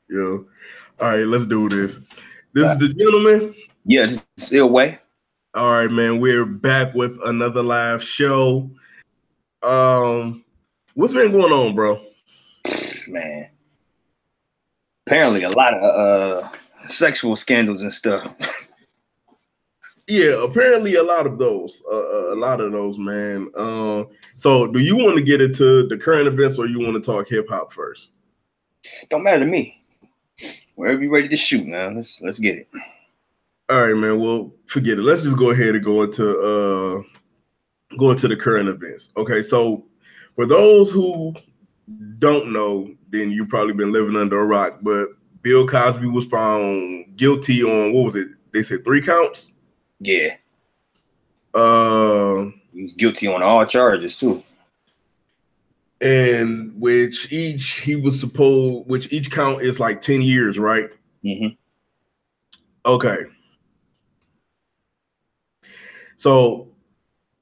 Yeah. All right, let's do this. This is the gentleman. Yeah, just still way. All right, man. We're back with another live show. What's been going on, bro? Man. Apparently a lot of sexual scandals and stuff. Yeah, apparently a lot of those. Man. So do you want to get into the current events or you want to talk hip hop first? Don't matter to me. Wherever you're ready to shoot, man. Let's get it. All right, man. Well, forget it. Let's just go ahead and go into the current events. Okay, so for those who don't know, then you've probably been living under a rock. But Bill Cosby was found guilty on, what was it? They said 3 counts. Yeah. He was guilty on all charges too. And which each count is like 10 years, right? Mm-hmm. Okay. So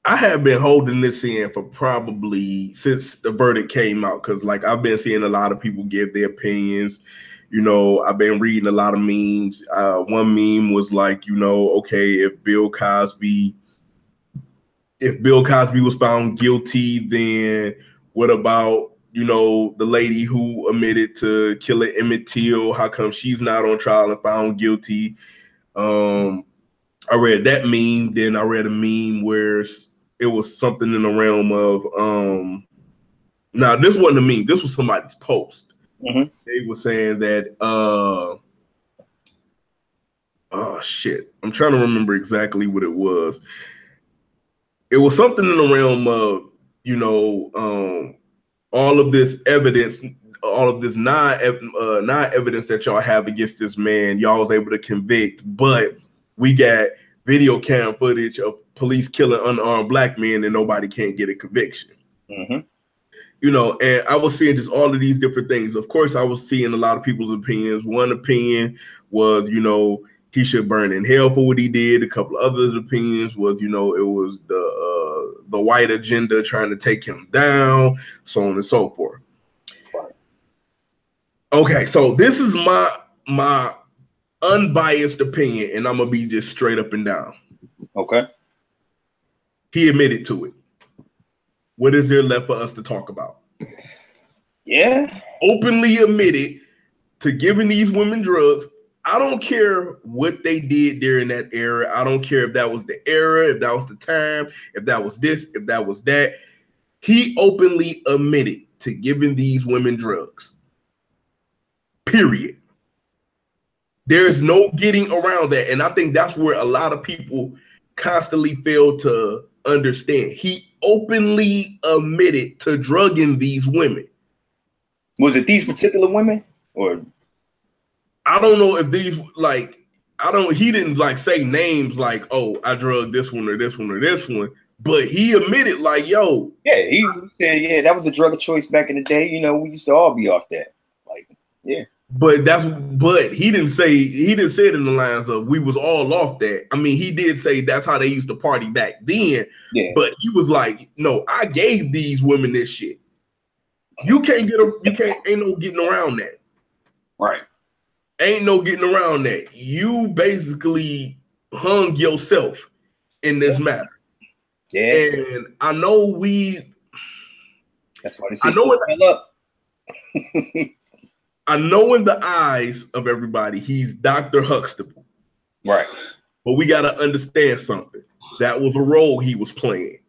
I have been holding this in for probably since the verdict came out, because like I've been seeing a lot of people give their opinions. You know, I've been reading a lot of memes. One meme was like, you know, okay, if Bill Cosby was found guilty, then what about, you know, the lady who admitted to killing Emmett Till? How come she's not on trial and found guilty? I read that meme. Then I read a meme where it was something in the realm of now this wasn't a meme, this was somebody's post. Mm-hmm. They were saying that oh shit, I'm trying to remember exactly what it was. It was something in the realm of, you know, all of this evidence, all of this non-evidence that y'all have against this man, y'all was able to convict, but we got video cam footage of police killing unarmed black men and nobody can't get a conviction. Mm-hmm. You know, and I was seeing just all of these different things. Of course, I was seeing a lot of people's opinions. One opinion was, you know, he should burn in hell for what he did. A couple of other opinions was, you know, it was the white agenda trying to take him down, so on and so forth. Okay, so this is my unbiased opinion, and I'm gonna be just straight up and down. Okay. He admitted to it. What is there left for us to talk about? Yeah. Openly admitted to giving these women drugs. I don't care what they did during that era. I don't care if that was the era, if that was the time, if that was this, if that was that. He openly admitted to giving these women drugs. Period. There's no getting around that. And I think that's where a lot of people constantly fail to understand. He openly admitted to drugging these women. Was it these particular women? Or I don't know if these, like, he didn't like say names like, oh, I drugged this one or this one or this one. But he admitted, like, yo. Yeah, he said, yeah, that was a drug of choice back in the day. You know, we used to all be off that. Like, yeah. But he didn't say it in the lines of we was all off that. I mean, he did say that's how they used to party back then. Yeah. But he was like, no, I gave these women this shit. Ain't no getting around that. Right. Ain't no getting around that. You basically hung yourself in this matter. Yeah. And I know that's why they say up. I know in the eyes of everybody, he's Dr. Huxtable. Right. But we got to understand something. That was a role he was playing.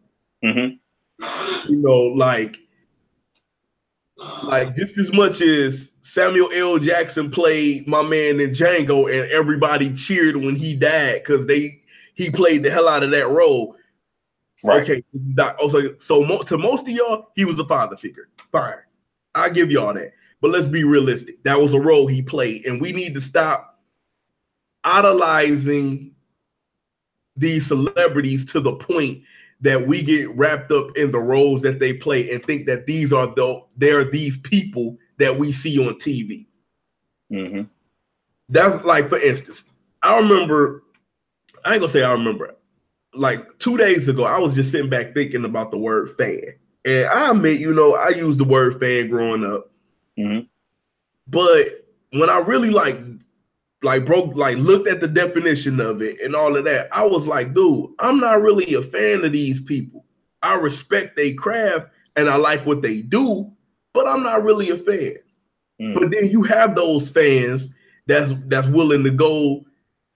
Mm-hmm. You know, like just as much as Samuel L. Jackson played my man in Django and everybody cheered when he died because he played the hell out of that role. Right. Okay. So to most of y'all, he was a father figure. Fine. I give y'all that. But let's be realistic. That was a role he played. And we need to stop idolizing these celebrities to the point that we get wrapped up in the roles that they play and think that they're these people that we see on TV. Mm-hmm. That's like, for instance, I ain't gonna say I remember. Like 2 days ago, I was just sitting back thinking about the word fan. And I admit, you know, I used the word fan growing up. Mm-hmm. But when I really looked at the definition of it and all of that, I was like, dude, I'm not really a fan of these people. I respect their craft and I like what they do, but I'm not really a fan. But then you have those fans that's willing to go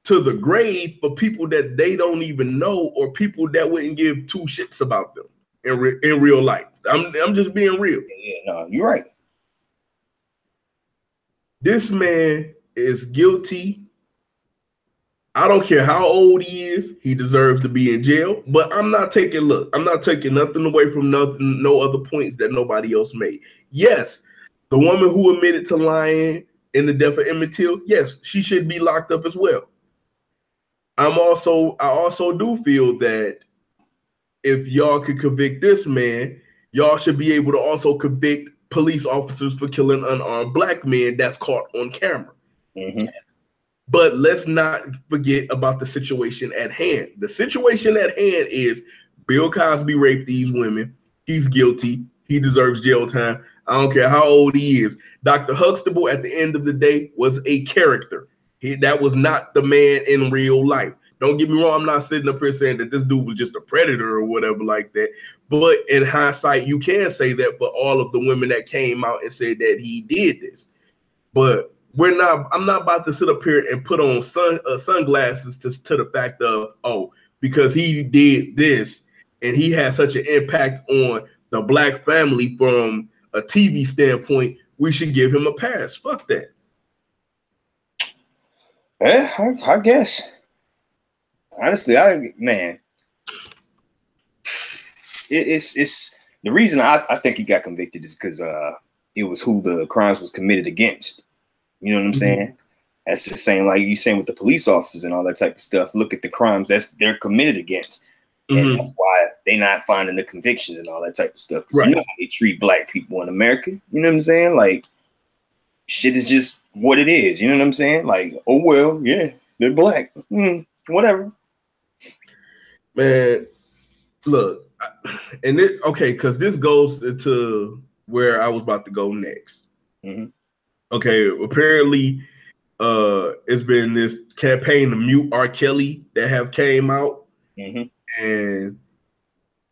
to the grave for people that they don't even know, or people that wouldn't give two shits about them in real life. I'm just being real. Yeah, no, you're right. This man is guilty. I don't care how old he is, he deserves to be in jail. But I'm not taking nothing away from no other points that nobody else made. Yes, the woman who admitted to lying in the death of Emmett Till, yes, she should be locked up as well. I also do feel that if y'all could convict this man, y'all should be able to also convict police officers for killing unarmed black men that's caught on camera. Mm-hmm. But let's not forget about the situation at hand. The situation at hand is Bill Cosby raped these women. He's guilty. He deserves jail time. I don't care how old he is. Dr. Huxtable, at the end of the day, was a character. That was not the man in real life. Don't get me wrong. I'm not sitting up here saying that this dude was just a predator or whatever like that. But in hindsight, you can say that for all of the women that came out and said that he did this. But I'm not about to sit up here and put on sunglasses to the fact of, oh, because he did this and he had such an impact on the black family from a TV standpoint, we should give him a pass. Fuck that. Yeah, I guess. Honestly, it's the reason I think he got convicted is because it was who the crimes was committed against. You know what I'm saying? That's just saying, like you saying with the police officers and all that type of stuff. Look at the crimes they're committed against, and that's why they're not finding the convictions and all that type of stuff. Right. You know how they treat black people in America. You know what I'm saying? Like, shit is just what it is. You know what I'm saying? Like, oh well, yeah, they're black. Whatever. Man, look, and because this goes into where I was about to go next. Okay, apparently, it's been this campaign to mute R. Kelly that have came out, and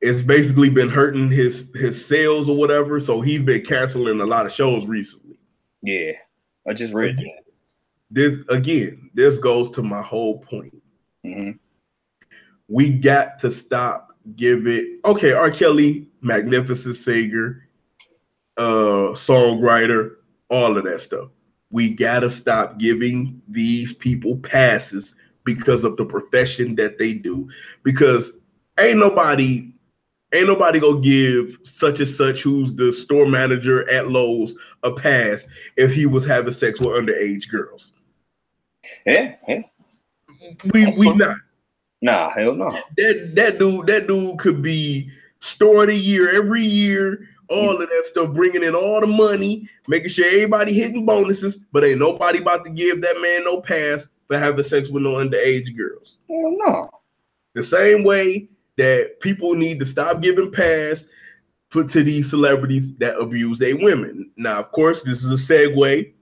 it's basically been hurting his sales or whatever. So he's been canceling a lot of shows recently. Yeah, I just read that. This goes to my whole point. We got to stop giving. Okay, R. Kelly, magnificent singer, songwriter, all of that stuff. We gotta stop giving these people passes because of the profession that they do. Because ain't nobody gonna give such and such, who's the store manager at Lowe's, a pass if he was having sex with underage girls. Yeah. We not. Nah, hell no. That dude could be store of the year every year. All of that stuff, bringing in all the money, making sure everybody hitting bonuses, but ain't nobody about to give that man no pass for having sex with no underage girls. Hell no. The same way that people need to stop giving pass to these celebrities that abuse their women. Now, of course, this is a segue.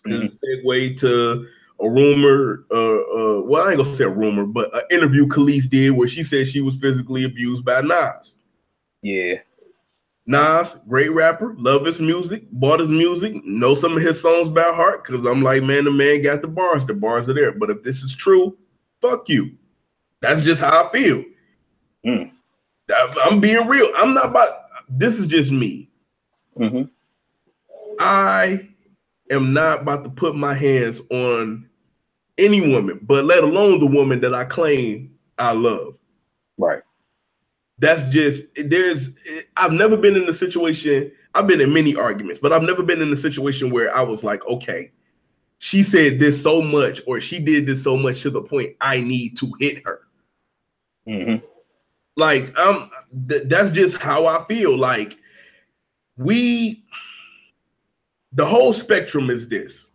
This is a segue to a rumor. Well, I ain't gonna say a rumor, but an interview Khalees did where she said she was physically abused by Nas. Yeah. Nas, great rapper, love his music, bought his music, know some of his songs by heart, because I'm like, man, the man got the bars are there. But if this is true, fuck you. That's just how I feel. I'm being real. I'm not about, this is just me. I am not about to put my hands on any woman, but let alone the woman that I claim I love. Right. That's just, I've never been in a situation, I've been in many arguments, but I've never been in a situation where I was like, okay, she said this so much, or she did this so much to the point I need to hit her. Like, that's just how I feel. Like, the whole spectrum is this.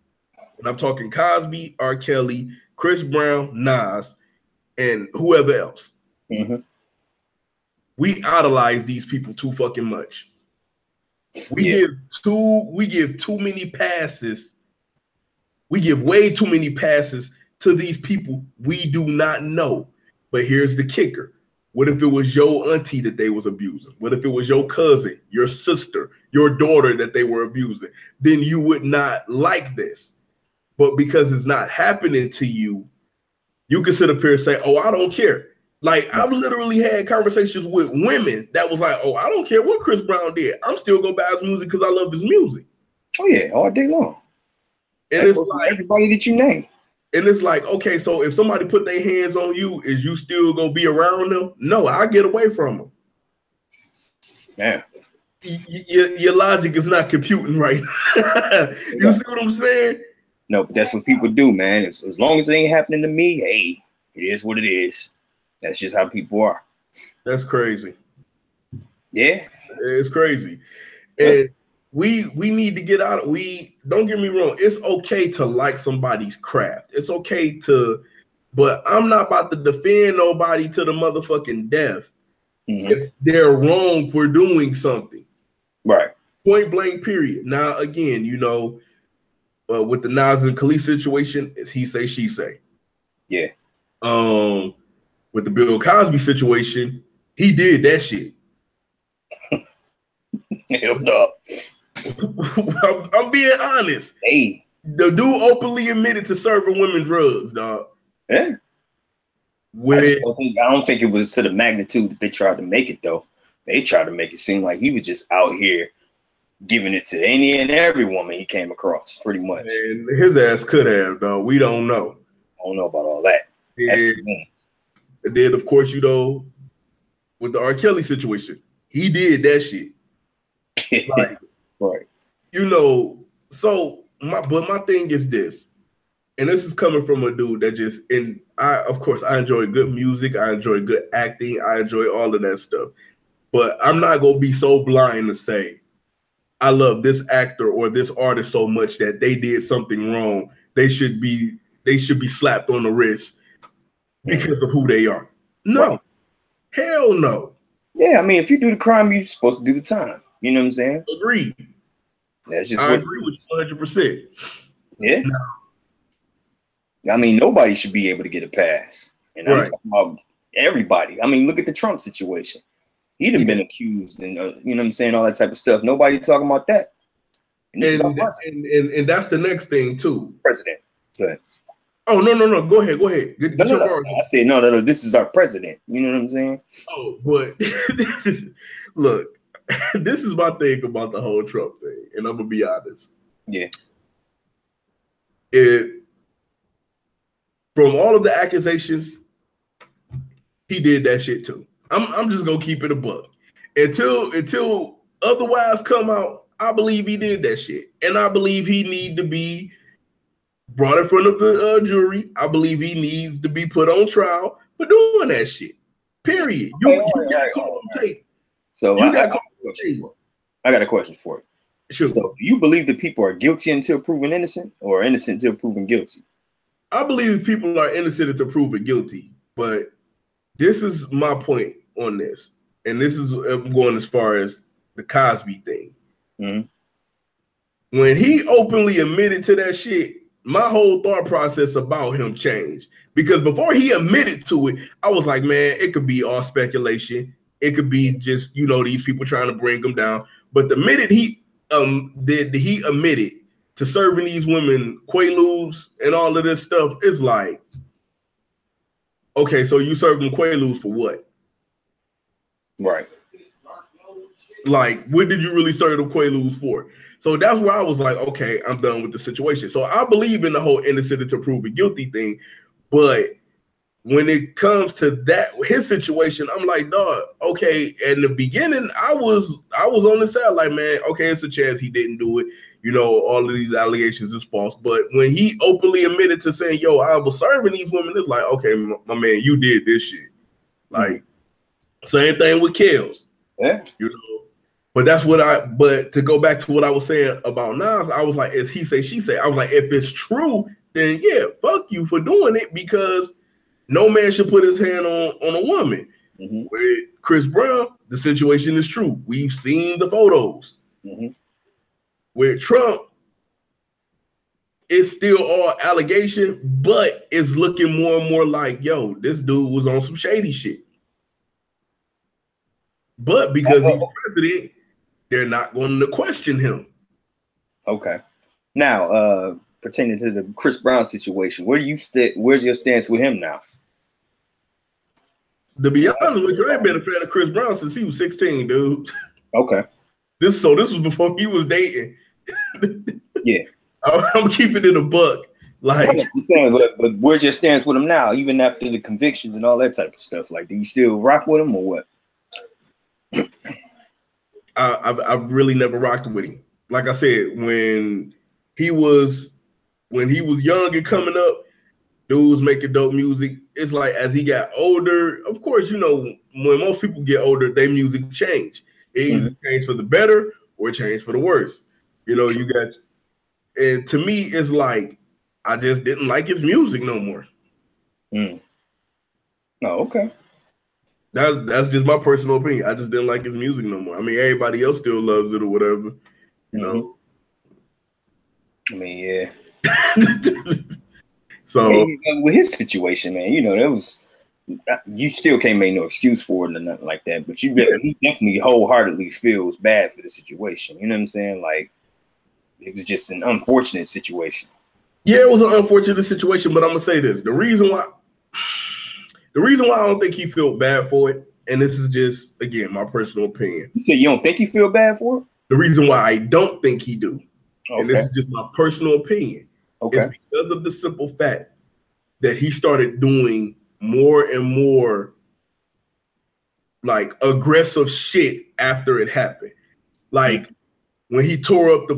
And I'm talking Cosby, R. Kelly, Chris Brown, Nas, and whoever else. We idolize these people too fucking much. We give too many passes We give way too many passes to these people we do not know. But here's the kicker. What if it was your auntie that they was abusing? What if it was your cousin, your sister, your daughter that they were abusing? Then you would not like this. But because it's not happening to you, you can sit up here and say, oh, I don't care. Like, I've literally had conversations with women that was like, oh, I don't care what Chris Brown did. I'm still going to buy his music because I love his music. Oh, yeah, all day long. And it's like everybody that you name. And it's like, okay, so if somebody put their hands on you, is you still going to be around them? No, I get away from them. Yeah. Your logic is not computing right. You see what I'm saying? No, but that's what people do, man. As long as it ain't happening to me, hey, it is what it is. That's just how people are. That's crazy. Yeah. It's crazy. And we need to get out. Don't get me wrong. It's okay to like somebody's craft. It's okay to, but I'm not about to defend nobody to the motherfucking death if they're wrong for doing something. Right. Point blank, period. Now, again, with the Nas and Khalees situation, it's he say, she say. Yeah. With the Bill Cosby situation, he did that shit. Hell no. I'm being honest. Hey. The dude openly admitted to serving women drugs, dog. Yeah. I don't think it was to the magnitude that they tried to make it, though. They tried to make it seem like he was just out here giving it to any and every woman he came across, pretty much. And his ass could have, though. We don't know. I don't know about all that. And then, of course, with the R. Kelly situation, he did that shit. Like, right. So my thing is this, and this is coming from a dude that I enjoy good music, I enjoy good acting, I enjoy all of that stuff. But I'm not gonna be so blind to say I love this actor or this artist so much that they did something wrong. They should be slapped on the wrist because of who they are. No. Right. Hell no. Yeah, I mean, if you do the crime, you're supposed to do the time. You know what I'm saying? Agreed. That's just I agree with you 100%. Yeah. No. I mean, nobody should be able to get a pass. And I'm talking about everybody. I mean, look at the Trump situation. He'd have been accused and, you know what I'm saying, all that type of stuff. Nobody talking about that. And that's the next thing, too. President. Go ahead. Oh, no. Go ahead. No. I said, no. This is our president. You know what I'm saying? Oh, but look, this is my thing about the whole Trump thing. And I'm going to be honest. Yeah. From all of the accusations, he did that shit too. I'm just gonna keep it a buck. Until otherwise come out, I believe he did that shit. And I believe he need to be brought in front of the jury. I believe he needs to be put on trial for doing that shit. Period. You got caught on tape. So I got a question for you. Sure. So do you believe that people are guilty until proven innocent or innocent until proven guilty? I believe people are innocent until proven guilty, but this is my point on this. And this is going as far as the Cosby thing. When he openly admitted to that shit, my whole thought process about him changed. Because before he admitted to it, I was like, man, it could be all speculation. It could be just, these people trying to bring him down. But the minute he admitted to serving these women Quaaludes and all of this stuff, it's like, okay, so you serve them Quaaludes for what? Right. Like, what did you really serve them Quaaludes for? So that's where I was like, okay, I'm done with the situation. So I believe in the whole innocent until proven guilty thing, but when it comes to his situation, I'm like, dog, okay. In the beginning, I was on the side like, man, okay, it's a chance he didn't do it. All of these allegations is false. But when he openly admitted to saying, yo, I was serving these women, it's like, okay, my man, you did this shit. Like, same thing with Kels. Yeah. But but to go back to what I was saying about Nas, I was like, as he say, she say, I was like, if it's true, then yeah, fuck you for doing it, because no man should put his hand on a woman. With Chris Brown, the situation is true. We've seen the photos. With Trump, it's still all allegation, but it's looking more and more like, yo, this dude was on some shady shit. But because he's president, they're not going to question him. Okay. Now, pertaining to the Chris Brown situation, where's your stance with him now? To be honest with you, I ain't been a fan of Chris Brown since he was 16, dude. Okay. This was before he was dating. Yeah. I'm keeping it a buck. Like I'm saying, but where's your stance with him now, even after the convictions and all that type of stuff? Like, do you still rock with him or what? I've really never rocked with him. Like I said, when he was young and coming up, dude was making dope music. It's like as he got older, of course, when most people get older, their music change. It either changed for the better or it changed for the worse. You got, and to me, it's like I just didn't like his music no more. Oh, okay. That's just my personal opinion. I just didn't like his music no more. I mean, everybody else still loves it or whatever, you know. I mean, yeah. So with his situation, man, you still can't make no excuse for it or nothing like that. But he definitely wholeheartedly feels bad for the situation. You know what I'm saying? Like, it was just an unfortunate situation. Yeah, it was an unfortunate situation, but I'm gonna say this: the reason why I don't think he felt bad for it, and this is just again my personal opinion. You said you don't think he feel bad for it? The reason why I don't think he do, and this is just my personal opinion, is because of the simple fact that he started doing more and more like aggressive shit after it happened. Like when he tore up the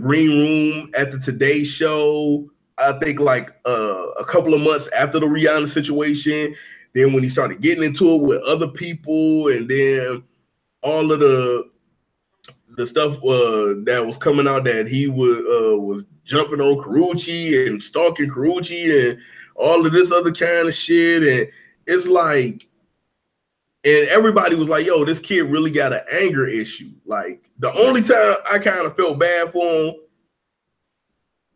green room at the Today Show, I think like a couple of months after the Rihanna situation. Then when he started getting into it with other people, and then all of the stuff that was coming out that he was jumping on Karuchi and stalking Karuchi and all of this other kind of shit. And it's like, and everybody was like, yo, this kid really got an anger issue. Like, the only time I kind of felt bad for him,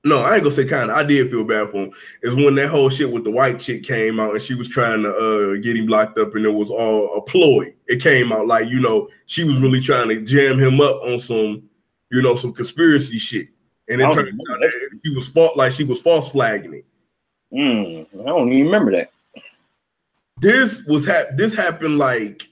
no, I ain't gonna say kind of, I did feel bad for him, is when that whole shit with the white chick came out and she was trying to get him locked up, and it was all a ploy. It came out like, she was really trying to jam him up on some, some conspiracy shit. And it turned out that she was false flagging it. I don't even remember that. This happened like,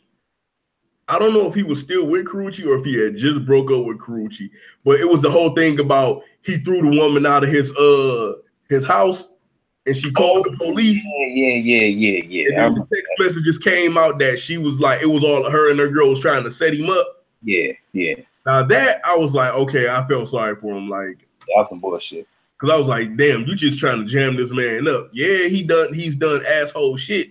I don't know if he was still with Karuchi or if he had just broke up with Karuchi, but it was the whole thing about he threw the woman out of his house and she called the police. Yeah. And then the text messages came out that she was like, it was all her and her girl was trying to set him up. Yeah. Now that I was like, okay, I felt sorry for him. Like, that's some bullshit. Because I was like, damn, you just trying to jam this man up. Yeah, he's done asshole shit.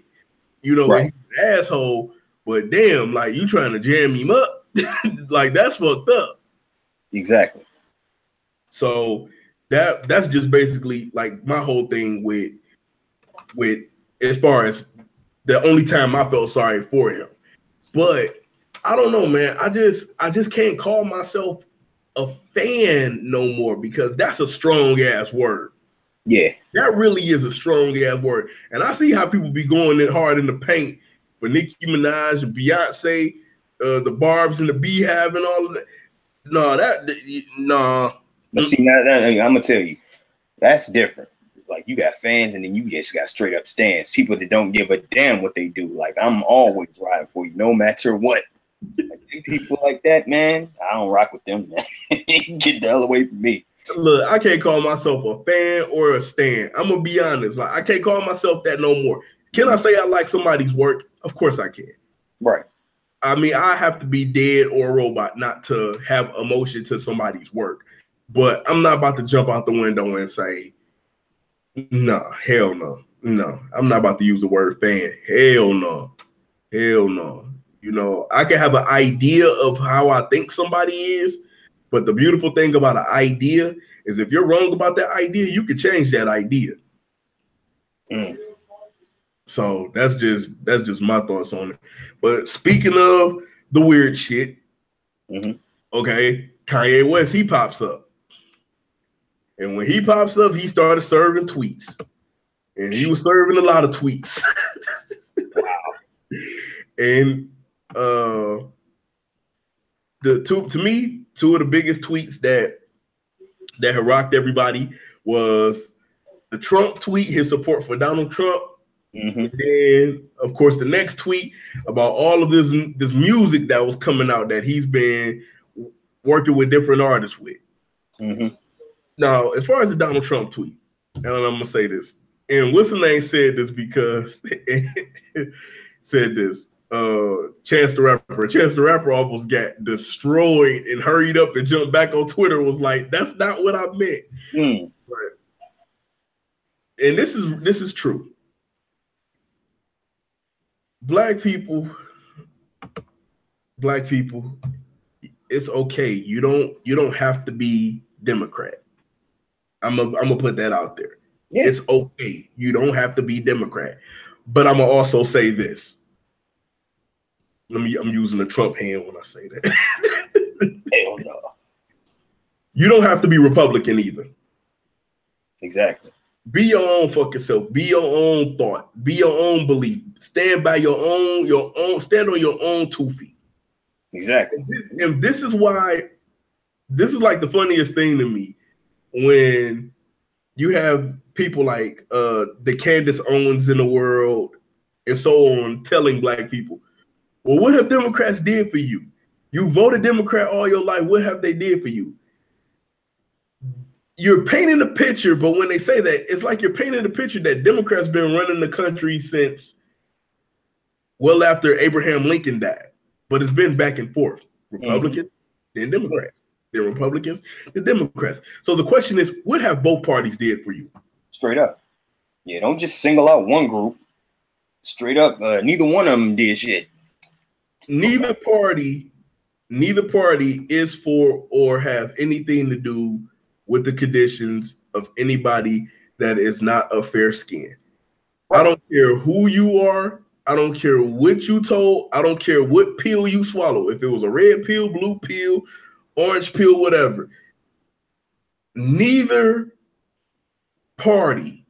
Right. He's an asshole. But damn, like, you trying to jam him up? Like, that's fucked up. Exactly. So that's just basically like my whole thing with as far as the only time I felt sorry for him. But I don't know, man. I just can't call myself a fan no more, because that's a strong ass word. Yeah. That really is a strong ass word. And I see how people be going in hard in the paint for Nicki Minaj and Beyonce, the Barbs and the Beehive and all of that. No. But see, now I'm gonna tell you, that's different. Like, you got fans, and then you just got straight up stands. People that don't give a damn what they do. Like, I'm always riding for you, no matter what. Like, people like that, man, I don't rock with them, man. Get the hell away from me. Look, I can't call myself a fan or a stan. I'm gonna be honest. Like, I can't call myself that no more. Can I say I like somebody's work? Of course I can. Right. I mean, I have to be dead or a robot not to have emotion to somebody's work. But I'm not about to jump out the window and say, no, hell no. No, I'm not about to use the word fan. Hell no. Hell no. I can have an idea of how I think somebody is, but the beautiful thing about an idea is if you're wrong about that idea, you can change that idea. So that's just my thoughts on it. But speaking of the weird shit, okay, Kanye West, he pops up. And when he pops up, he started serving tweets. And he was serving a lot of tweets. Wow. And to me, two of the biggest tweets that had rocked everybody was the Trump tweet, his support for Donald Trump. Mm-hmm. And then, of course, the next tweet about all of this music that was coming out that he's been working with different artists with. Mm-hmm. Now, as far as the Donald Trump tweet, and I'm going to say this, and what's the name said this because said this. Chance the Rapper almost got destroyed and hurried up and jumped back on Twitter. Was like, that's not what I meant. Right. And this is true. Black people, it's okay. You don't have to be Democrat. I'm gonna put that out there. Yeah. It's okay. You don't have to be Democrat. But I'm gonna also say this. I'm using the Trump hand when I say that. Hell no. You don't have to be Republican either. Exactly. Be your own fucking self. Be your own thought. Be your own belief. Stand by your own. Stand on your own 2 feet. Exactly. And this is why. This is like the funniest thing to me when you have people like the Candace Owens in the world and so on telling black people, well, what have Democrats did for you? You voted Democrat all your life. What have they did for you? You're painting a picture, but when they say that, it's like you're painting a picture that Democrats been running the country since well after Abraham Lincoln died. But it's been back and forth. Republicans, then Democrats. Then Republicans, then Democrats. So the question is, what have both parties did for you? Straight up. Yeah, don't just single out one group. Straight up, neither one of them did shit. Neither party is for or have anything to do with the conditions of anybody that is not of fair skin. Right. I don't care who you are. I don't care what you told. I don't care what pill you swallow. If it was a red pill, blue pill, orange pill, whatever. Neither party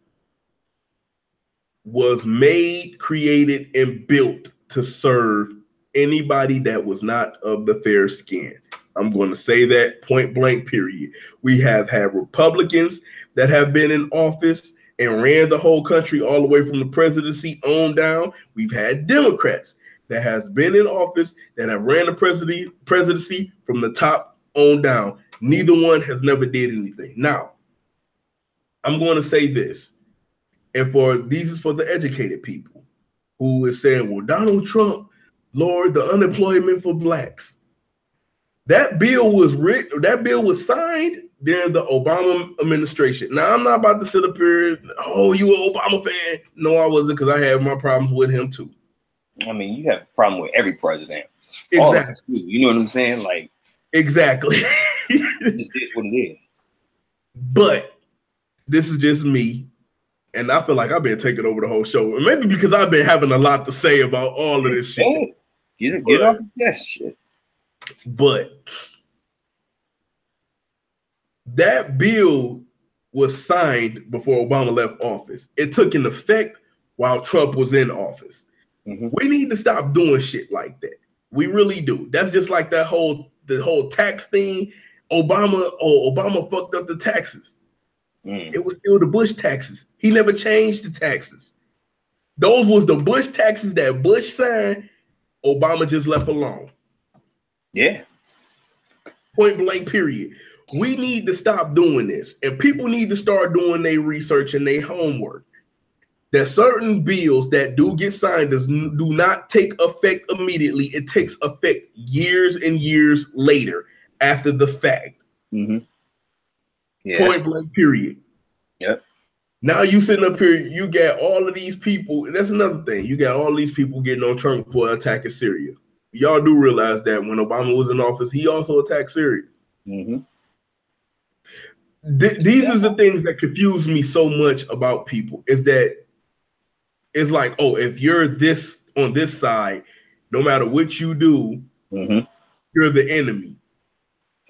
was made, created, and built to serve anybody that was not of the fair skin. I'm going to say that point blank, period. We have had Republicans that have been in office and ran the whole country all the way from the presidency on down. We've had Democrats that has been in office that have ran the presidency from the top on down. Neither one has never did anything. Now, I'm going to say this, and these is for the educated people who is saying, well, Donald Trump lowered the unemployment for blacks. That bill was written, that bill was signed during the Obama administration. Now, I'm not about to sit up here, oh, you an Obama fan? No, I wasn't, because I had my problems with him too. I mean, you have a problem with every president. Exactly. You know what I'm saying? Like, exactly. This is what it is. But this is just me. And I feel like I've been taking over the whole show. Maybe because I've been having a lot to say about all of this shit. Get off the chest, shit. But that bill was signed before Obama left office. It took an effect while Trump was in office. Mm-hmm. We need to stop doing shit like that. We really do. That's just like the whole tax thing. Obama fucked up the taxes. It was still the Bush taxes. He never changed the taxes. Those was the Bush taxes that Bush signed. Obama just left alone. Yeah. Point blank, period. We need to stop doing this. And people need to start doing their research and their homework. That certain bills that do get signed do not take effect immediately. It takes effect years and years later after the fact. Mm-hmm. Yeah. Point blank, period. Yep. Now you sitting up here, you got all of these people. That's another thing. You got all these people getting on Trump for attacking Syria. Y'all do realize that when Obama was in office, he also attacked Syria. Mm-hmm. These are the things that confuse me so much about people, is that it's like, oh, if you're this on this side, no matter what you do, mm-hmm. you're the enemy.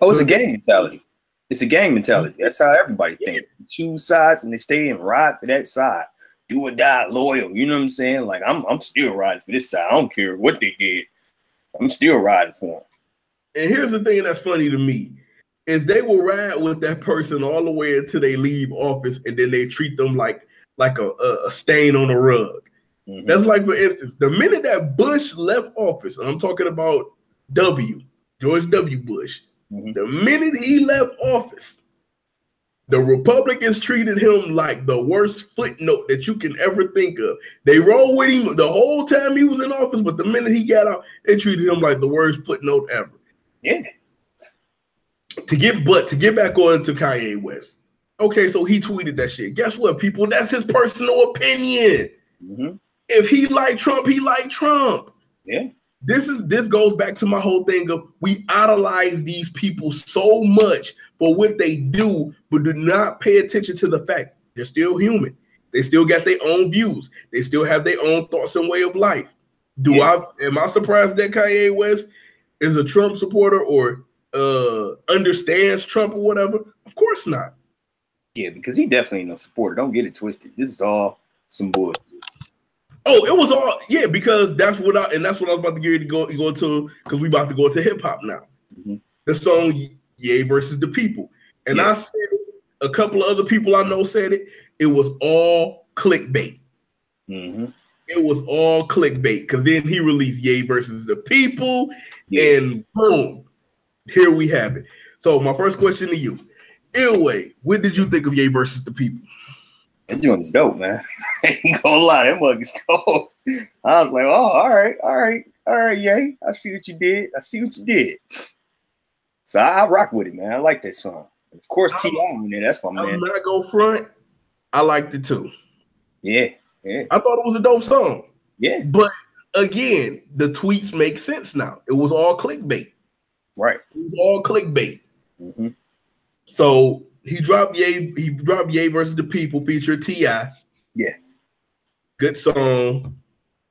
Oh, it's a gang mentality. It's a gang mentality. That's how everybody thinks. Choose sides and they stay and ride for that side. Do or die loyal. You know what I'm saying? Like I'm still riding for this side. I don't care what they did. I'm still riding for them. And here's the thing that's funny to me is they will ride with that person all the way until they leave office, and then they treat them like a stain on a rug. Mm-hmm. That's like, for instance, the minute that Bush left office, and I'm talking about George W. Bush, mm-hmm. The minute he left office, the Republicans treated him like the worst footnote that you can ever think of. They rolled with him the whole time he was in office, but the minute he got out, they treated him like the worst footnote ever. Yeah. To get back on to Kanye West. Okay, so he tweeted that shit. Guess what, people? That's his personal opinion. Mm-hmm. If he liked Trump, he liked Trump. Yeah. This goes back to my whole thing of we idolize these people so much for what they do, but do not pay attention to the fact they're still human. They still got their own views. They still have their own thoughts and way of life. Am I surprised that Kanye West is a Trump supporter or understands Trump or whatever? Of course not. Yeah, because he definitely ain't no supporter. Don't get it twisted. This is all some bullshit. Oh, it was all because that's what I was about to get ready to go to, because we about to go to hip hop now. Mm-hmm. The song Ye versus the People. And I said it, a couple of other people I know said it. It was all clickbait. Mm-hmm. It was all clickbait, because then he released Ye versus the People, and boom, here we have it. So my first question to you, Ilway, what did you think of Ye versus the People? That joint is dope, man. I ain't gonna lie, that mug is dope. I was like, oh, all right, Ye. I see what you did. So I rock with it, man. I like that song. Of course, T.I. on there. That's my man. I'm not go front. I liked it too. Yeah. I thought it was a dope song. Yeah. But again, the tweets make sense now. It was all clickbait. Right. It was all clickbait. Mm-hmm. So he dropped Ye versus the People featuring T.I. Yeah. Good song.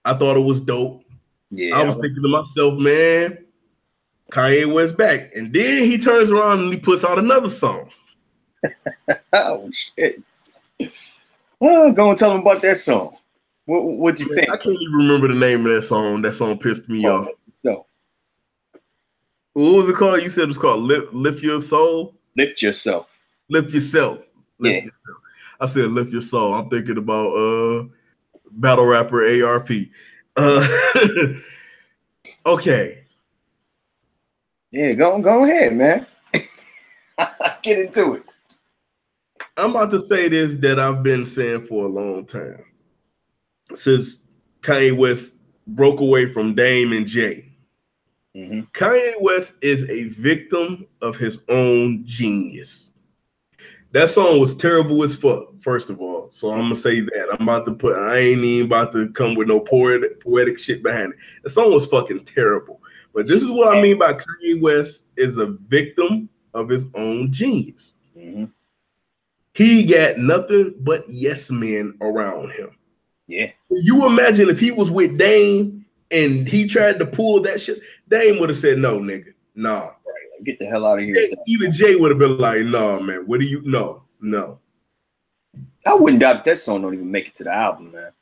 I thought it was dope. Yeah. I was thinking to myself, man, Kanye West back. And then he turns around and he puts out another song. Oh, shit. Well, go and tell him about that song. What'd you think? I can't even remember the name of that song. That song pissed me off. So, what was it called? You said it was called Lift Your Soul? Lift Yourself. Lift Yourself. Lift yourself. I said Lift Your Soul. I'm thinking about battle rapper ARP. Okay. Yeah, go ahead, man. Get into it. I'm about to say this that I've been saying for a long time. Since Kanye West broke away from Dame and Jay. Mm-hmm. Kanye West is a victim of his own genius. That song was terrible as fuck, first of all. So I'm gonna say that. I ain't even about to come with no poetic shit behind it. The song was fucking terrible. But this is what I mean by Kanye West is a victim of his own genius. Mm-hmm. He got nothing but yes men around him. Yeah. You imagine if he was with Dame and he tried to pull that shit, Dame would have said, no, nigga, nah. Right, like, get the hell out of here. Even Jay would have been like, nah, man, what do you, no. I wouldn't doubt if that song don't even make it to the album, man.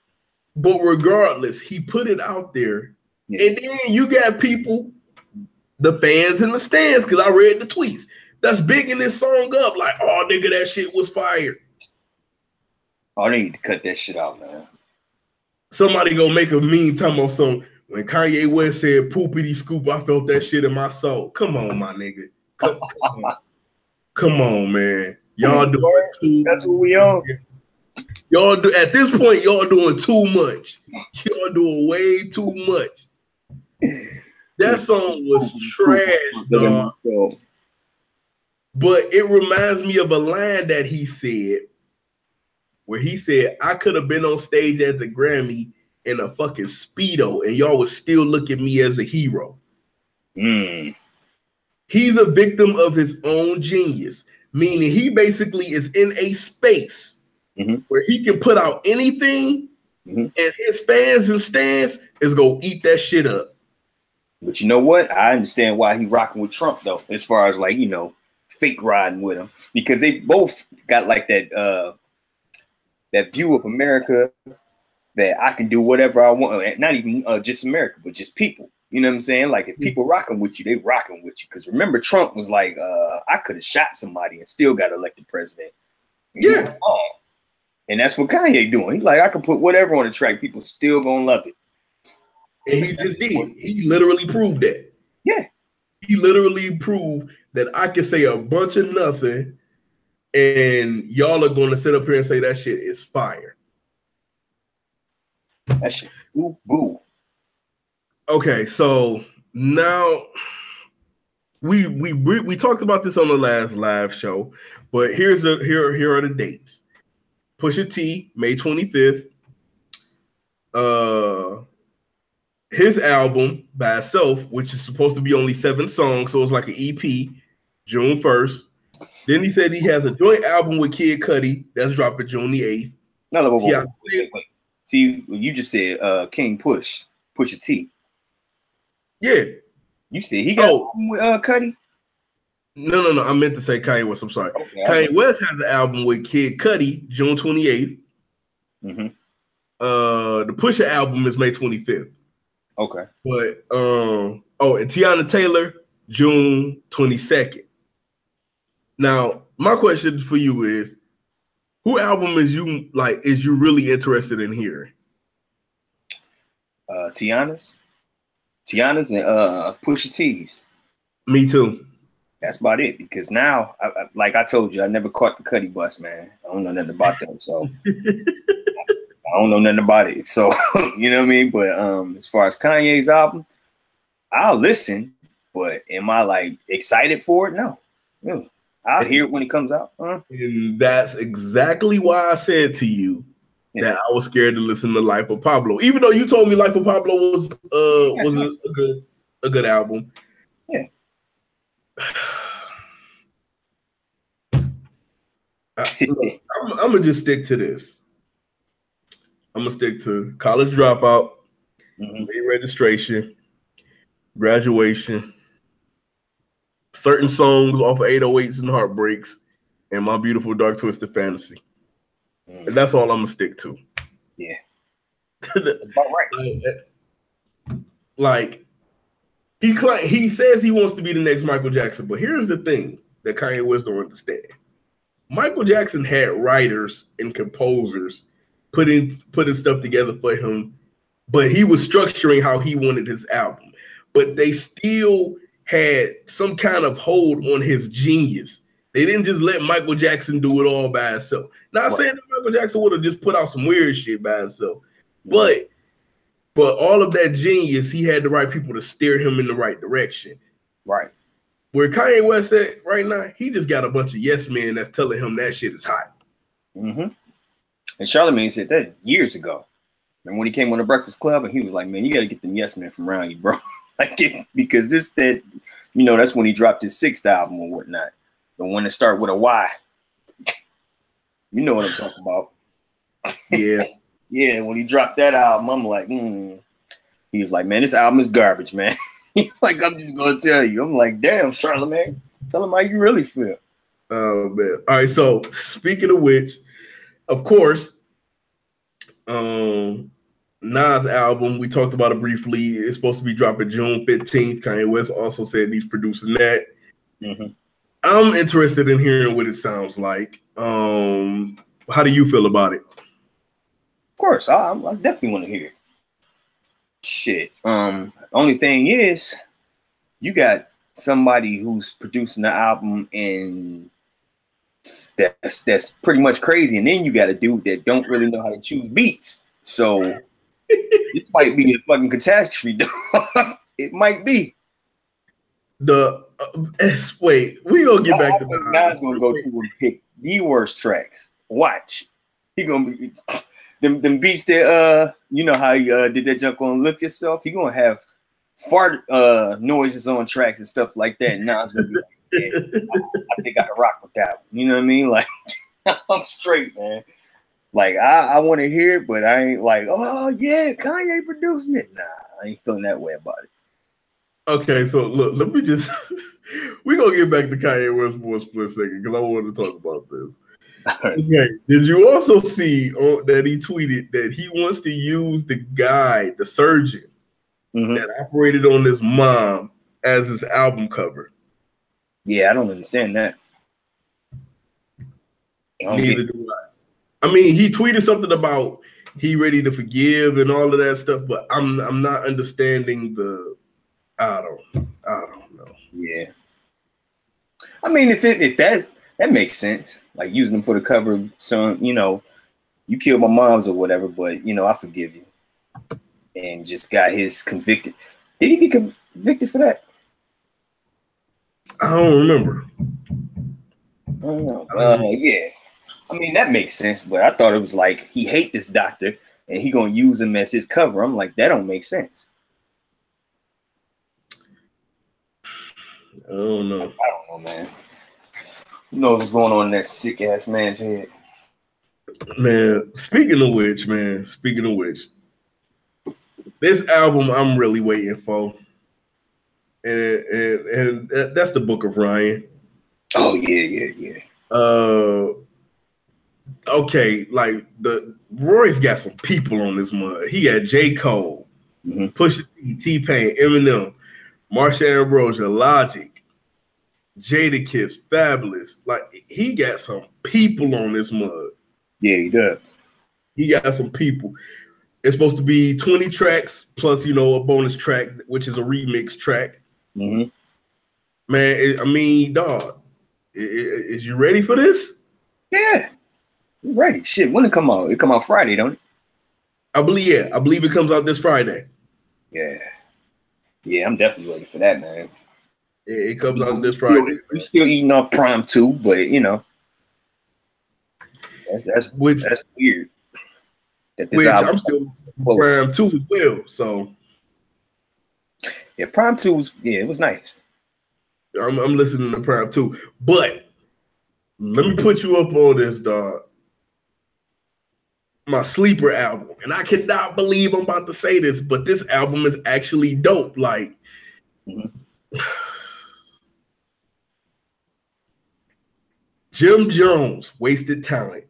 But regardless, he put it out there. Yeah. And then you got people, the fans in the stands, because I read the tweets, that's bigging this song up like, oh, nigga, that shit was fired. Oh, they need to cut that shit out, man. Somebody gonna make a meme talking about some, when Kanye West said poopity scoop, I felt that shit in my soul. Come on, my nigga. Come on, man. Y'all doing too. That's what we on. Y'all do at this point, y'all doing too much. Y'all doing way too much. That song was trash, dog. But it reminds me of a line that he said, where he said, I could have been on stage at the Grammy in a fucking Speedo and y'all would still look at me as a hero. Mm. He's a victim of his own genius, meaning he basically is in a space where he can put out anything and his fans and stands is going to eat that shit up. But you know what? I understand why he rocking with Trump, though, as far as like, fake riding with him, because they both got like that that view of America that I can do whatever I want. Not even just America, but just people. You know what I'm saying? Like if people rocking with you, they rocking with you. Because remember, Trump was like, I could have shot somebody and still got elected president. Yeah. And that's what Kanye doing. He's like, I can put whatever on the track, people still gonna love it. And he just did. He literally proved that. Yeah. He literally proved that I can say a bunch of nothing and y'all are gonna sit up here and say that shit is fire. That shit, boo boo. Okay, so now we talked about this on the last live show, but here are the dates. Pusha T, May 25th. His album by itself, which is supposed to be only 7 songs, so it's like an EP, June 1st. Then he said he has a joint album with Kid Cudi that's dropping June the 8th. No, wait. See, you just said King Pusha T. Yeah. You said he got album with Cudi? No. I meant to say Kanye West. I'm sorry. Okay, Kanye West has an album with Kid Cudi, June 28th. Mm-hmm. The Pusha album is May 25th. Okay. But and Tiana Taylor, June 22nd. Now, my question for you is, who album is you really interested in hearing? Tiana's and Pusha T's. Me too. That's about it, because now, like I told you, I never caught the Cudi bus, man. I don't know nothing about them, so I don't know nothing about it. So you know what I mean? But as far as Kanye's album, I'll listen, but am I like excited for it? No. I'll hear it when it comes out. And that's exactly why I said to you that I was scared to listen to Life of Pablo, even though you told me Life of Pablo was a good album. Yeah. I'm gonna just stick to this. I'm gonna stick to College Dropout, registration, Graduation, certain songs off of 808s and Heartbreaks, and My Beautiful Dark Twisted Fantasy. And that's all I'm gonna stick to. Yeah. About right. Like he says he wants to be the next Michael Jackson, but here's the thing that Kanye West don't understand. Michael Jackson had writers and composers putting stuff together for him, but he was structuring how he wanted his album. But they still had some kind of hold on his genius. They didn't just let Michael Jackson do it all by himself. Not saying that Michael Jackson would have just put out some weird shit by himself, but all of that genius, he had the right people to steer him in the right direction. Right. Where Kanye West at right now, he just got a bunch of yes men that's telling him that shit is hot. Mm-hmm. And Charlamagne said that years ago. And when he came on the Breakfast Club, and he was like, "Man, you got to get them yes men from around you, bro." Because that's when he dropped his 6th album or whatnot, the one that started with a Y. You know what I'm talking about? Yeah. Yeah, when he dropped that album, I'm like, He was like, "Man, this album is garbage, man." He's like, "I'm just gonna tell you." I'm like, "Damn, Charlamagne, tell him how you really feel." Oh man! All right. So speaking of which, of course, Nas' album, we talked about it briefly. It's supposed to be dropping June 15th. Kanye West also said he's producing that. Mm-hmm. I'm interested in hearing what it sounds like. How do you feel about it? Of course, I definitely want to hear it. Shit. Only thing is, you got somebody who's producing the album and that's pretty much crazy, and then you got a dude that don't really know how to choose beats. So this might be a fucking catastrophe. It might be. Wait, we gonna get back to that. Nas gonna go through and pick the worst tracks. Watch. He gonna be them beats that you know how you did that junk on Lift Yourself. He gonna have fart noises on tracks and stuff like that. And Nas gonna be like, "Yeah, I think I can rock with that one." You know what I mean? Like, I'm straight, man. Like, I want to hear it, but I ain't like, "Oh yeah, Kanye producing it." Nah, I ain't feeling that way about it. Okay, so look, let me just we're gonna get back to Kanye West for a split second because I wanted to talk about this. Okay, did you also see that he tweeted that he wants to use the guy, the surgeon that operated on his mom as his album cover? Yeah, I don't understand that. Neither do I. I mean, he tweeted something about he ready to forgive and all of that stuff, but I'm not understanding the. I don't know. Yeah, I mean, if that makes sense, like using them for the cover, son, you killed my mom's or whatever, but I forgive you, and just got his convicted. Did he get convicted for that? I don't remember. I don't know. Yeah, I mean that makes sense, but I thought it was like he hate this doctor and he gonna use him as his cover. I'm like, that don't make sense. I don't know. I don't know, man. Who knows what's going on in that sick ass man's head? Man, speaking of which, this album I'm really waiting for, and that's the Book of Ryan. Oh yeah. Okay, like Roy's got some people on this mud. He got J. Cole, Pusha T, T-Pain, Eminem, Marsha Ambrosia, Logic, Jadakiss, Fabulous. Like he got some people on this mud. Yeah, he does. He got some people. It's supposed to be 20 tracks plus, a bonus track, which is a remix track. Man, I mean, dog, is you ready for this? Yeah, I'm ready. Shit, when it come out? It come out Friday, don't it? I believe it comes out this Friday. Yeah, I'm definitely ready for that, man. It comes out this Friday. We're still eating up Prime 2, but that's weird. That this I'm still Prime 2 as well. So yeah, Prime 2 was it was nice. I'm listening to Prime 2, but let me put you up on this, dog. My sleeper album, and I cannot believe I'm about to say this, but this album is actually dope. Like, Jim Jones, Wasted Talent.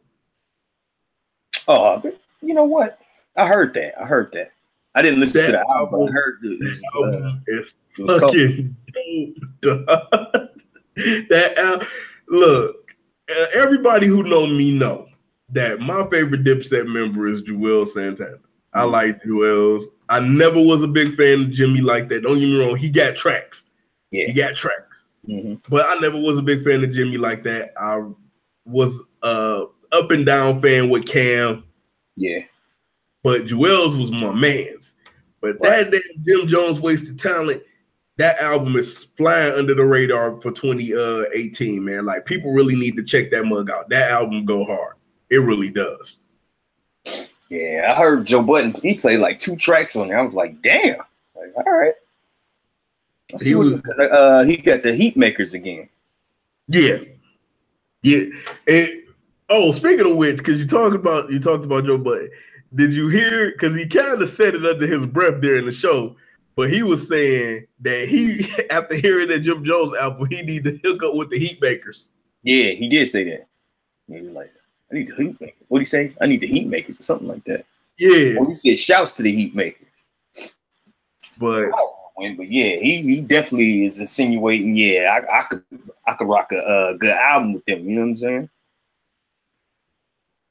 Oh, but you know what? I heard that. I didn't listen to the album. I heard this album is fucking dope. That album, look, everybody who know me know that my favorite Dipset member is Juelz Santana. I like Juelz. I never was a big fan of Jimmy like that. Don't get me wrong. He got tracks. Yeah. He got tracks. But I never was a big fan of Jimmy like that. I was up and down fan with Cam. Yeah. But Juelz was my man's. But that damn Jim Jones Wasted Talent, that album is flying under the radar for 2018, man. Like, people really need to check that mug out. That album go hard. It really does. Yeah, I heard Joe Budden. He played like 2 tracks on there. I was like, damn. Like, all right. He got the Heat Makers again. Yeah. And speaking of which, because you talked about Joe Budden, did you hear? Because he kind of said it under his breath during the show, but he was saying that he, after hearing that Jim Jones album, he need to hook up with the Heat Makers. Yeah, he did say that. He was like, I need the Heat Makers. What did he say? I need the Heat Makers or something like that. Yeah. Well, he said shouts to the Heat Makers. But yeah, he definitely is insinuating. Yeah, I could rock a good album with them. You know what I'm saying?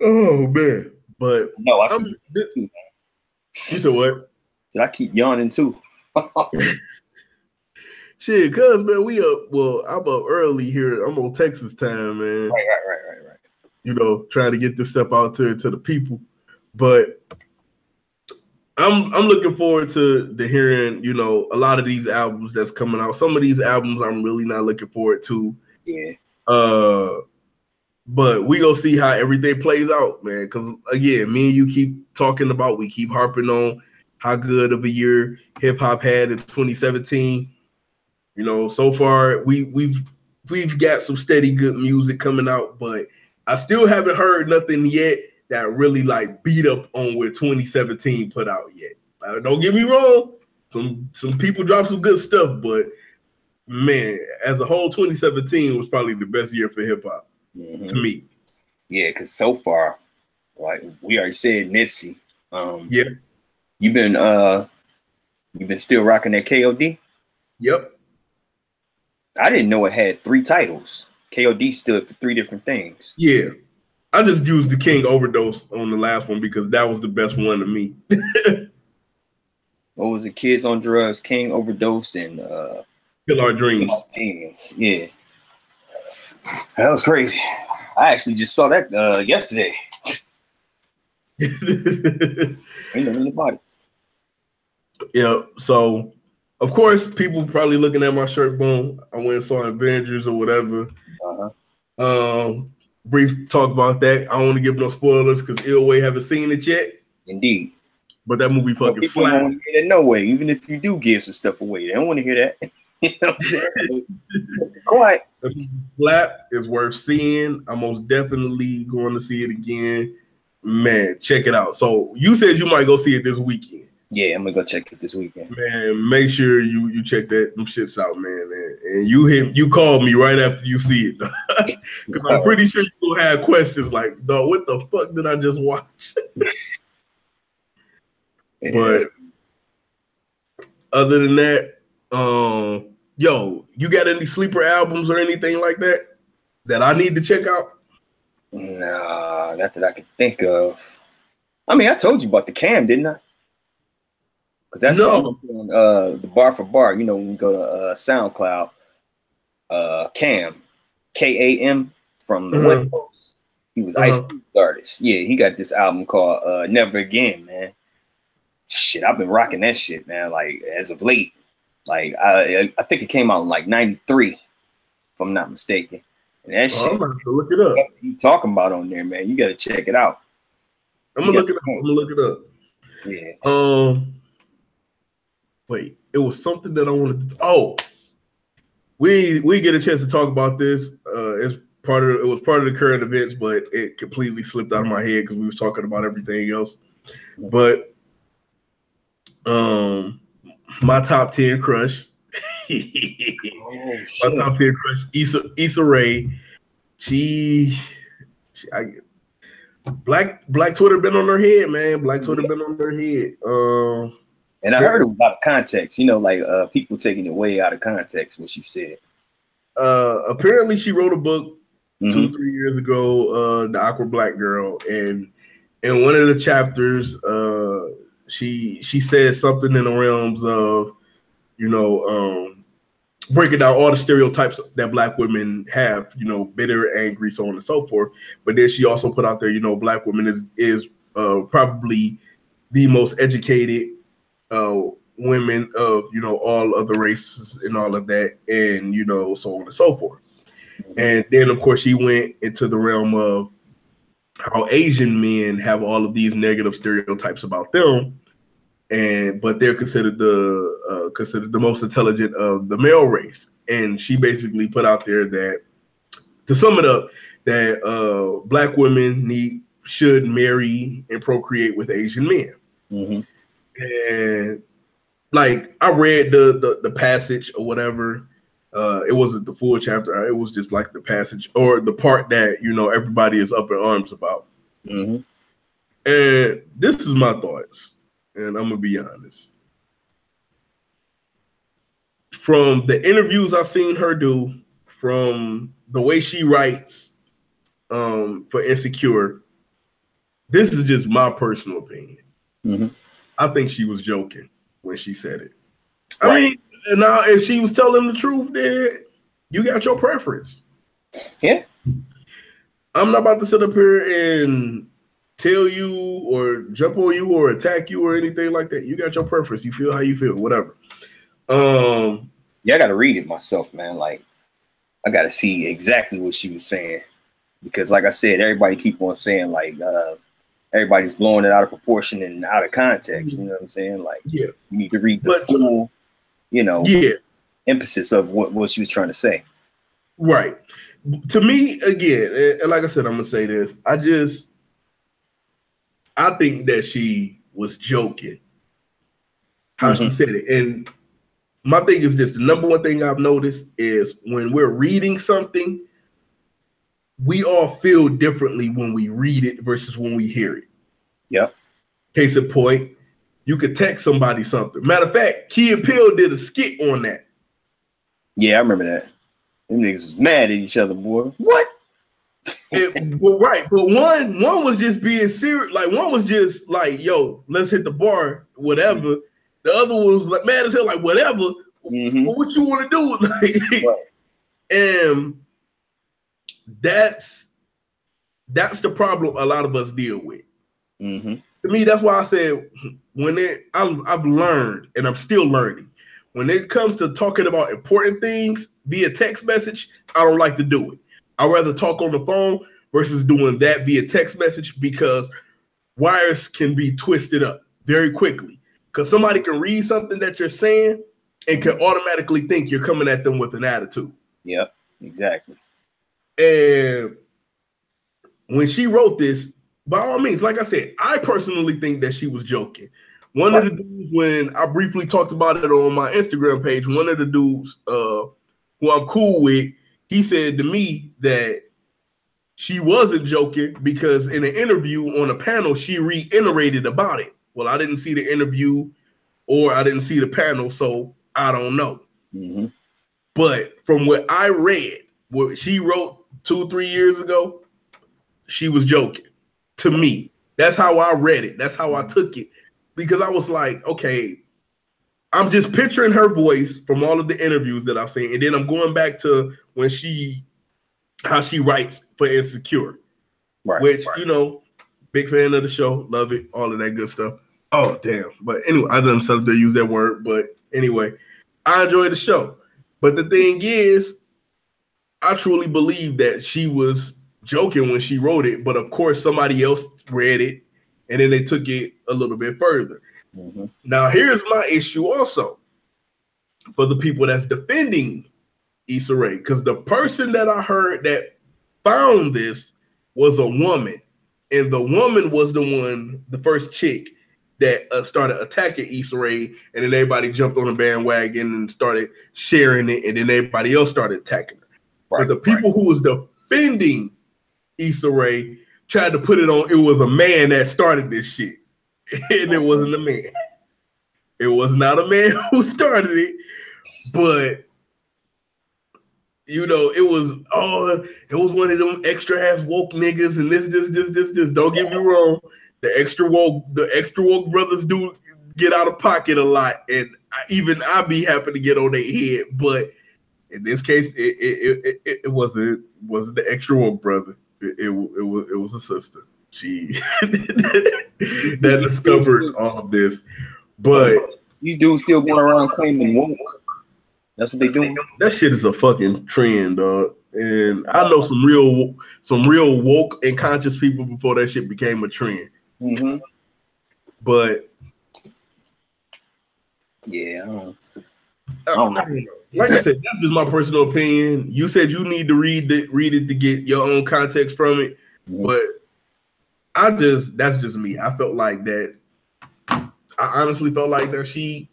Oh man, but no, I too, man. You said what? Did I keep yawning too? Shit, cuz man, we up. Well, I'm up early here. I'm on Texas time, man. Right. Trying to get this stuff out to the people, but I'm looking forward to hearing, a lot of these albums that's coming out. Some of these albums I'm really not looking forward to. Yeah. But we gonna see how everything plays out, man. Because again, me and you we keep harping on how good of a year hip hop had in 2017. So far we've got some steady good music coming out, but I still haven't heard nothing yet that really like beat up on what 2017 put out yet. Don't get me wrong, some people dropped some good stuff, but man, as a whole, 2017 was probably the best year for hip hop to me. Yeah, because so far, like we already said, Nipsey. Yeah. You've been still rocking that KOD? Yep. I didn't know it had 3 titles. KOD stood for 3 different things. Yeah. I just used the King Overdose on the last one because that was the best one to me. What was it? Kids on Drugs, King Overdosed, and Kill Our Dreams. Yeah. That was crazy. I actually just saw that yesterday. Ain't nothing about it. Yeah, so of course people probably looking at my shirt, boom. I went and saw Avengers or whatever. Brief talk about that. I don't want to give no spoilers because Illway haven't seen it yet. Indeed. But that movie fucking people don't want to hear that no way. Even if you do give some stuff away, they don't want to hear that. You know what I'm saying? Quiet. Slap is worth seeing. I'm most definitely going to see it again. Man, check it out. So you said you might go see it this weekend. Yeah, I'm gonna go check it this weekend. Man, make sure you check them shits out, man. And you call me right after you see it. Because I'm pretty sure you'll have questions like, dog, what the fuck did I just watch? But other than that, yo, you got any sleeper albums or anything like that I need to check out? Nah, not that I can think of. I mean, I told you about the Cam, didn't I? Because that's the bar for bar. You know, when you go to SoundCloud, Cam, Kam from the West Coast. He was Ice Cube artist. Yeah, he got this album called Never Again, man. Shit, I've been rocking that shit, man. Like as of late, like I think it came out in like '93, if I'm not mistaken. And that shit, I'm gonna have to look it up. You talking about on there, man? You got to check it out. I'm gonna look it up. Yeah. Wait, it was something that I wanted to. Oh, we get a chance to talk about this. It was part of the current events, but it completely slipped out of my head because we was talking about everything else. But my top 10 crush, my top 10 crush, Issa Rae. Black Twitter been on her head, man. Black Twitter been on her head. And I heard it was out of context. You know, like people taking it way out of context what she said. Apparently, she wrote a book 2-3 years ago, The Awkward Black Girl, and in one of the chapters, she said something in the realms of, you know, breaking down all the stereotypes that Black women have, you know, bitter, angry, so on and so forth. But then she also put out there, you know, Black women is probably the most educated women of, you know, all other races and all of that, and, you know, so on and so forth. And then, of course, she went into the realm of how Asian men have all of these negative stereotypes about them, but they're considered the most intelligent of the male race. And she basically put out there that, to sum it up, that Black women should marry and procreate with Asian men. And like I read the passage or whatever. It wasn't the full chapter. It was just like the passage or the part that, you know, everybody is up in arms about. And this is my thoughts, and I'm gonna be honest. From the interviews I've seen her do, from the way she writes for Insecure, this is just my personal opinion. I think she was joking when she said it. I mean, now if she was telling the truth, then you got your preference. Yeah. I'm not about to sit up here and tell you or jump on you or attack you or anything like that. You got your preference. You feel how you feel, whatever. Yeah, I got to read it myself, man. Like, I got to see exactly what she was saying. Because like I said, everybody keep on saying like, everybody's blowing it out of proportion and out of context. You know what I'm saying? Like, you need to read the full, you know, emphasis of what she was trying to say. Right. To me, again, and like I said, I'm gonna say this. I think that she was joking. how she said it. And my thing is this: the number one thing I've noticed is when we're reading something, we all feel differently when we read it versus when we hear it. Yep. Case in point, you could text somebody something. Matter of fact, Key and Peele did a skit on that. Yeah, I remember that. Them niggas was mad at each other, boy. What? Well, right, but one was just being serious. Like one was just like, "Yo, let's hit the bar, whatever." Mm-hmm. The other one was like mad as hell, like, "Whatever." Mm-hmm. Well, what you want to do? Like, right. And that's the problem a lot of us deal with. Mm-hmm. To me, that's why I said I've learned and I'm still learning. When it comes to talking about important things via text message, I don't like to do it. I'd rather talk on the phone versus doing that via text message because wires can be twisted up very quickly. Because somebody can read something that you're saying and can automatically think you're coming at them with an attitude. Yep, exactly. And when she wrote this, by all means, like I said, I personally think that she was joking. One of the dudes, when I briefly talked about it on my Instagram page, one of the dudes who I'm cool with, he said to me that she wasn't joking because in an interview on a panel, she reiterated about it. Well, I didn't see the interview or I didn't see the panel, so I don't know. Mm-hmm. But from what I read, what she wrote 2-3 years ago, she was joking. To me, that's how I read it. That's how I took it. Because I was like, okay, I'm just picturing her voice from all of the interviews that I've seen. And then I'm going back to when how she writes for Insecure. Right. Which, you know, big fan of the show. Love it. All of that good stuff. Oh, damn. But anyway, I didn't to use that word. But anyway, I enjoy the show. But the thing is, I truly believe that she was joking when she wrote it. But of course, somebody else read it. And then they took it a little bit further. Mm-hmm. Now, here's my issue also for the people that's defending Issa Rae, because the person that I heard that found this was a woman, and the woman was the first chick that started attacking Issa Rae, and then everybody jumped on the bandwagon and started sharing it, and then everybody else started attacking her. Right, but the people who was defending Issa Rae tried to put it on, it was a man that started this shit. And it wasn't a man. It was not a man who started it, but you know, it was one of them extra ass woke niggas and this. Don't get me wrong. The extra woke brothers do get out of pocket a lot, and I be happy to get on their head, but in this case, it wasn't the extra woke brother. It was a sister. She that discovered all of this. But these dudes still going around claiming woke. That's what they doing. That shit is a fucking trend, dog. And I know some real woke and conscious people before that shit became a trend. Mm-hmm. But yeah, I don't know. Like I said, that's just my personal opinion. You said you need to read it to get your own context from it, but that's just me. I felt like that. I honestly felt like that she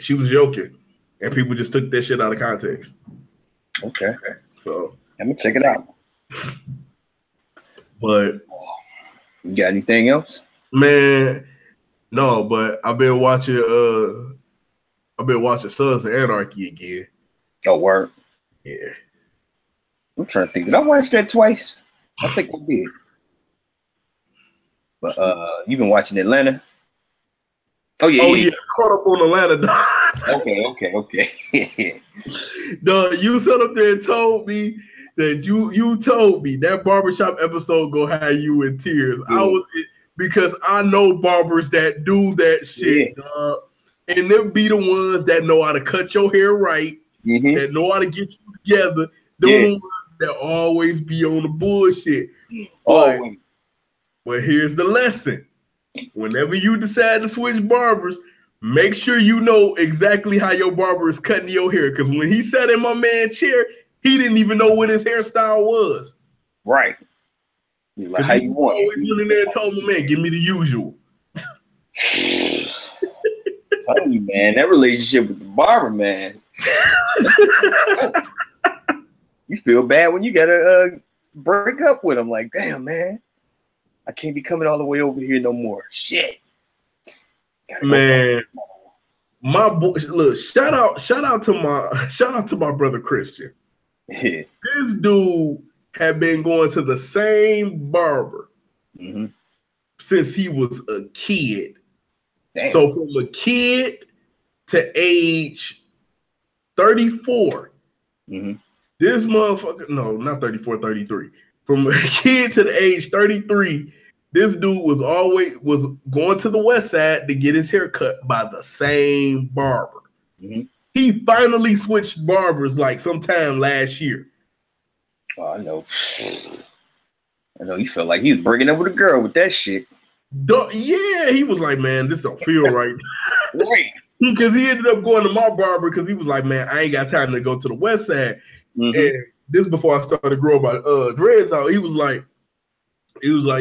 was joking, and people just took that shit out of context. Okay, so let me check it out. But you got anything else, man? No, but I've been watching Sons of Anarchy again. Oh, word. Yeah. I'm trying to think. Did I watch that twice? I think I did. But you've been watching Atlanta? Oh yeah. Caught up on Atlanta. Okay. No, you sat up there and told me that you told me that barbershop episode gonna have you in tears. Yeah. Because I know barbers that do that shit, yeah. And them be the ones that know how to cut your hair right, mm-hmm. that know how to get you together. Them ones that always be on the bullshit. But here's the lesson. Whenever you decide to switch barbers, make sure you know exactly how your barber is cutting your hair. Because when he sat in my man's chair, he didn't even know what his hairstyle was. Right. Like how you want. Always went in there and told my man, give me the usual. telling you, man, that relationship with the barber, man. You feel bad when you gotta break up with him. Like, damn, man, I can't be coming all the way over here no more. Shit. Man, my boy, look, shout out to my brother Christian. Yeah. This dude had been going to the same barber since he was a kid. Damn. So from a kid to age 34, this motherfucker, no, not 34, 33. From a kid to the age 33, this dude was going to the west side to get his hair cut by the same barber. He finally switched barbers like sometime last year. Oh, I know. He felt like he was breaking up with a girl with that shit. Yeah, he was like, man, this don't feel right. Right. Because he ended up going to my barber because he was like, man, I ain't got time to go to the west side. And this before I started growing my dreads out. He was like,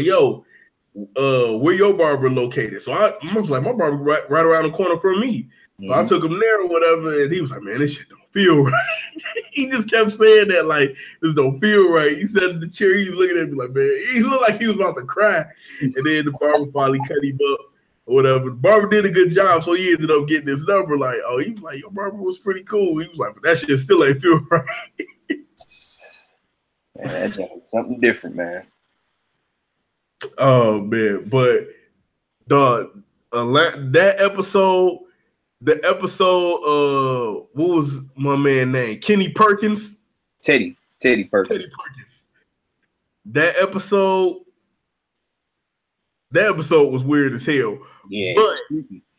yo, where your barber located? So I was like, my barber right around the corner from me. So I took him there or whatever, and he was like, man, this shit don't feel right. He just kept saying that, like, this don't feel right. He said in the chair, he's looking at me like, man, he looked like he was about to cry. And then the barber finally cut him up or whatever. The barber did a good job, so he ended up getting this number. Like, oh, he was like, your barber was pretty cool. He was like, but that shit still ain't feel right. Man, that's something different, man. Oh man, but dog, that episode, what was my man name? Kenny Perkins? Teddy Perkins. That episode was weird as hell. Yeah. But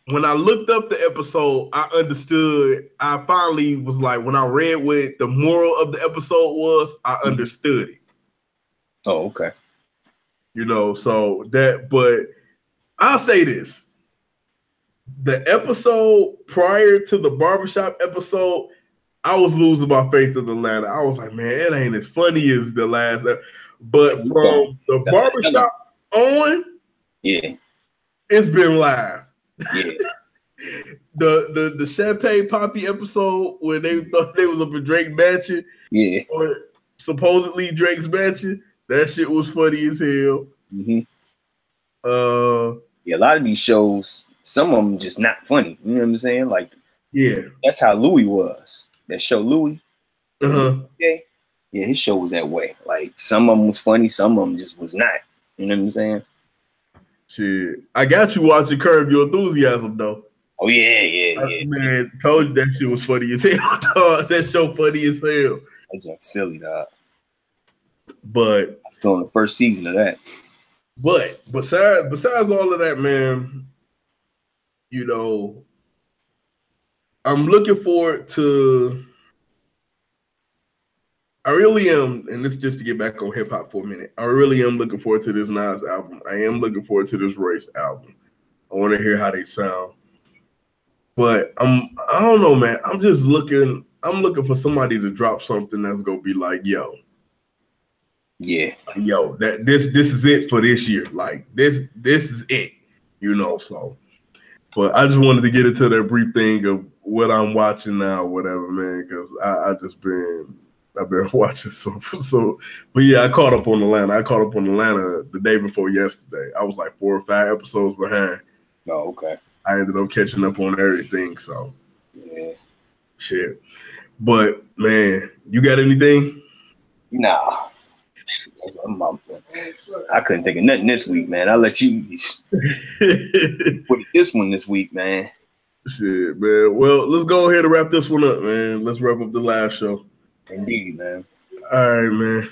when I looked up the episode, I understood. I finally was like, when I read what the moral of the episode was, I understood it. Oh, okay. So but I'll say this. The episode prior to the barbershop episode, I was losing my faith in Atlanta. I was like, man, it ain't as funny as the last. But from the barbershop on, yeah, it's been live. Yeah. The Champagne Poppy episode where they thought they was up in Drake Mansion. Yeah. Or supposedly Drake's Mansion. That shit was funny as hell. Yeah, a lot of these shows, some of them just not funny. You know what I'm saying? Like, yeah, that's how Louis was. That show Louis. Okay. Yeah, his show was that way. Like, some of them was funny, some of them just was not. You know what I'm saying? Shit, I got you watching Curb Your Enthusiasm though. Oh yeah. Man, told you that shit was funny as hell. Dog. That show funny as hell. That's just silly, dog. But I'm still on the first season of that. But besides all of that, man, I'm looking forward to. I really am, and this just to get back on hip hop for a minute. I really am looking forward to this Nas album. I am looking forward to this Royce album. I want to hear how they sound. But I don't know, man. I'm looking for somebody to drop something that's gonna be like, yo, that this is it for this year. Like this is it, So, but I just wanted to get into that brief thing of what I'm watching now, whatever, man. Because I've been watching so. But yeah, I caught up on Atlanta. The day before yesterday. I was like 4 or 5 episodes behind. Oh, okay. I ended up catching up on everything. So, yeah, shit. But man, you got anything? Nah. I couldn't think of nothing this week, man. I'll let you put this one this week, man. Shit, man. Well, let's go ahead and wrap this one up, man. Let's wrap up the live show. Indeed, man. All right, man.